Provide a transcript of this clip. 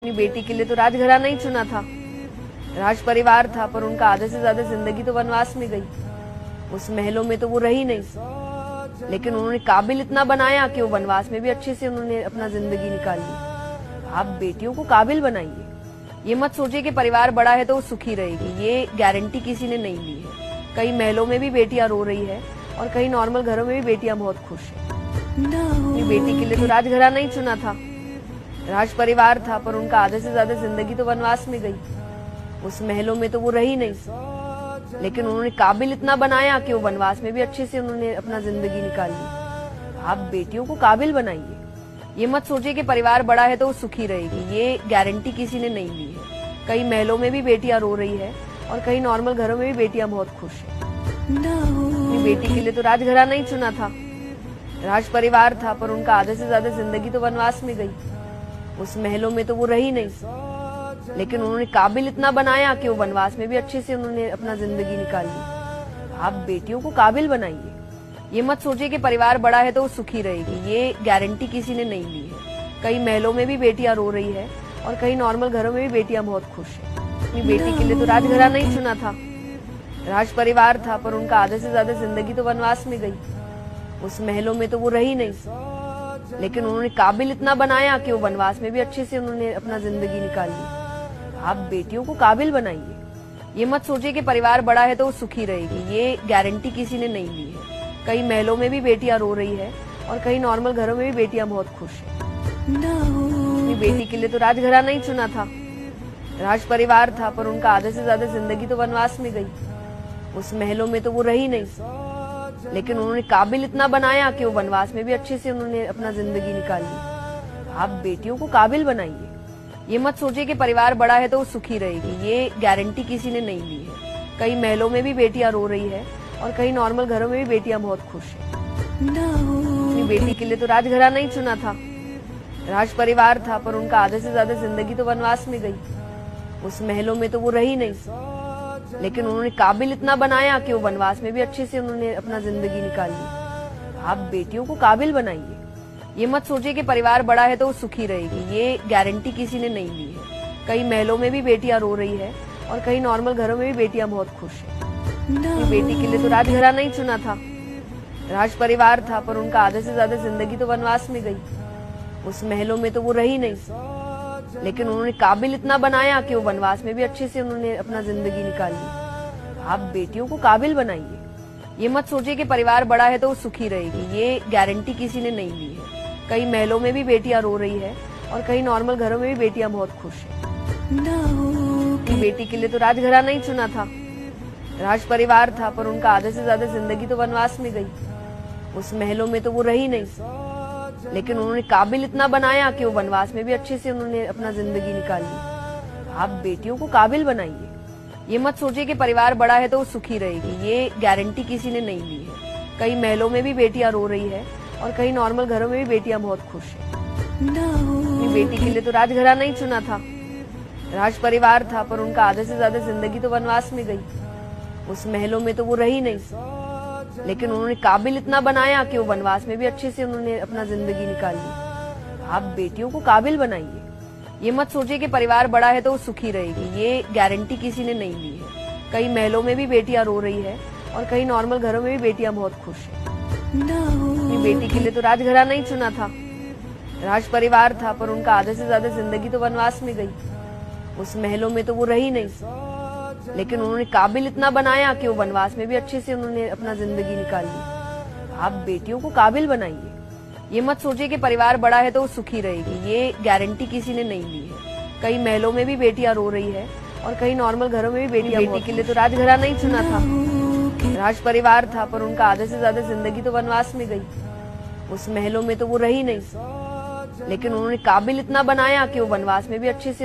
अपनी बेटी के लिए तो राजघराना ही चुना था, राज परिवार था, पर उनका आधे से ज्यादा जिंदगी तो वनवास में गई। उस महलों में तो वो रही नहीं, लेकिन उन्होंने काबिल इतना बनाया कि वो वनवास में भी अच्छे से उन्होंने अपना जिंदगी निकाली। आप बेटियों को काबिल बनाइए, ये मत सोचिए कि परिवार बड़ा है तो वो सुखी रहेगी, ये गारंटी किसी ने नहीं ली है। कई महलों में भी बेटियां रो रही है और कई नॉर्मल घरों में भी बेटियां बहुत खुश है। अपनी बेटी के लिए तो राजघराना ही चुना था, राज परिवार था, पर उनका आधे से ज्यादा जिंदगी तो वनवास में गई। उस महलों में तो वो रही नहीं, लेकिन उन्होंने काबिल इतना बनाया कि वो वनवास में भी अच्छे से उन्होंने अपना जिंदगी निकाली। आप बेटियों को काबिल बनाइए, ये मत सोचिए कि परिवार बड़ा है तो वो सुखी रहेगी, ये गारंटी किसी ने नहीं ली है। कई महलों में भी बेटियां रो रही है और कई नॉर्मल घरों में भी बेटियां बहुत खुश है। अपनी बेटी के लिए तो राजघराना ही चुना था, राज परिवार था, पर उनका आधे से ज्यादा जिंदगी तो वनवास में गई। उस महलों में तो वो रही नहीं, लेकिन उन्होंने काबिल इतना बनाया कि वो वनवास में भी अच्छे से उन्होंने अपना जिंदगी निकाली। आप बेटियों को काबिल बनाइए, ये मत सोचिए कि परिवार बड़ा है तो वो सुखी रहेगी, ये गारंटी किसी ने नहीं ली है। कई महलों में भी बेटियां रो रही है और कई नॉर्मल घरों में भी बेटियां बहुत खुश है। अपनी बेटी के लिए तो राजघराना ही चुना था, राज परिवार था, पर उनका आधे से ज्यादा जिंदगी तो वनवास में गई। उस महलों में तो वो रही नहीं, लेकिन उन्होंने काबिल इतना बनाया कि वो वनवास में भी अच्छे से उन्होंने अपना जिंदगी निकाली। आप बेटियों को काबिल बनाइए, ये मत सोचिए कि परिवार बड़ा है तो वो सुखी रहेगी, ये गारंटी किसी ने नहीं ली है। कई महलों में भी बेटियां रो रही है और कई नॉर्मल घरों में भी बेटियां बहुत खुश है। अपनी बेटी के लिए तो राजघराना ही चुना था, राज परिवार था, पर उनका आधे से ज्यादा जिंदगी तो वनवास में गई। उस महलों में तो वो रही नहीं, लेकिन उन्होंने काबिल इतना बनाया कि वो वनवास में भी अच्छे से उन्होंने अपना जिंदगी निकाली। आप बेटियों को काबिल बनाइए, ये मत सोचिए कि परिवार बड़ा है तो वो सुखी रहेगी, ये गारंटी किसी ने नहीं ली है। कई महलों में भी बेटियां रो रही है और कई नॉर्मल घरों में भी बेटियां बहुत खुश है। अपनी बेटी के लिए तो राजघराना ही चुना था, राज परिवार था, पर उनका आधे से ज्यादा जिंदगी तो वनवास में गई। उस महलों में तो वो रही नहीं, लेकिन उन्होंने काबिल इतना बनाया कि वो वनवास में भी अच्छे से उन्होंने अपना जिंदगी निकाली। आप बेटियों को काबिल बनाइए, ये मत सोचिए कि परिवार बड़ा है तो वो सुखी रहेगी, ये गारंटी किसी ने नहीं ली है। कई महलों में भी बेटियां रो रही है और कई नॉर्मल घरों में भी बेटियां बहुत खुश है। अपनी बेटी के लिए तो राजघराना ही चुना था, राज परिवार था, पर उनका आधे से ज्यादा जिंदगी तो वनवास में गई। उस महलों में तो वो रही नहीं, लेकिन उन्होंने काबिल इतना बनाया कि वो वनवास में भी अच्छे से उन्होंने अपना जिंदगी निकाली। आप बेटियों को काबिल बनाइए, ये मत सोचिए कि परिवार बड़ा है तो वो सुखी रहेगी, ये गारंटी किसी ने नहीं ली है। कई महलों में भी बेटियां रो रही है और कई नॉर्मल घरों में भी बेटियां बहुत खुश है। अपनी बेटी के लिए तो राजघराना ही चुना था, राज परिवार था, पर उनका आधे से ज्यादा जिंदगी तो वनवास में गई। उस महलों में तो वो रही नहीं, लेकिन उन्होंने काबिल इतना बनाया कि वो वनवास में भी अच्छे से उन्होंने अपना जिंदगी निकाली। आप बेटियों को काबिल बनाइए, ये मत सोचिए कि परिवार बड़ा है तो वो सुखी रहेगी, ये गारंटी किसी ने नहीं ली है। कई महलों में भी बेटियां रो रही है और कई नॉर्मल घरों में भी बेटियां बहुत खुश है। अपनी बेटी के लिए तो राजघराना ही चुना था, राज परिवार था, पर उनका आधे से ज्यादा जिंदगी तो वनवास में गई। उस महलों में तो वो रही नहीं, लेकिन उन्होंने काबिल इतना बनाया कि वो वनवास में भी अच्छे से उन्होंने अपना जिंदगी निकाली। आप बेटियों को काबिल बनाइए, ये मत सोचिए कि परिवार बड़ा है तो वो सुखी रहेगी, ये गारंटी किसी ने नहीं ली है। कई महलों में भी बेटियां रो रही है और कई नॉर्मल घरों में भी बेटियां बहुत खुश है। अपनी बेटी के लिए तो राजघराना ही चुना था, राज परिवार था, पर उनका आधे से ज्यादा जिंदगी तो वनवास में गई। उस महलों में तो वो रही नहीं, लेकिन उन्होंने काबिल इतना बनाया कि वो वनवास में भी अच्छे से उन्होंने अपना जिंदगी निकाली। आप बेटियों को काबिल बनाइए, ये मत सोचिए कि परिवार बड़ा है तो वो सुखी रहेगी, ये गारंटी किसी ने नहीं ली है। कई महलों में भी बेटियां रो रही है और कई नॉर्मल घरों में भी बेटियां। बेटी के लिए तो राजघराना ही चुना था, राज परिवार था, पर उनका आधे से ज्यादा जिंदगी तो वनवास में गई। उस महलों में तो वो रही नहीं, लेकिन उन्होंने काबिल इतना बनाया कि वो वनवास में भी अच्छे से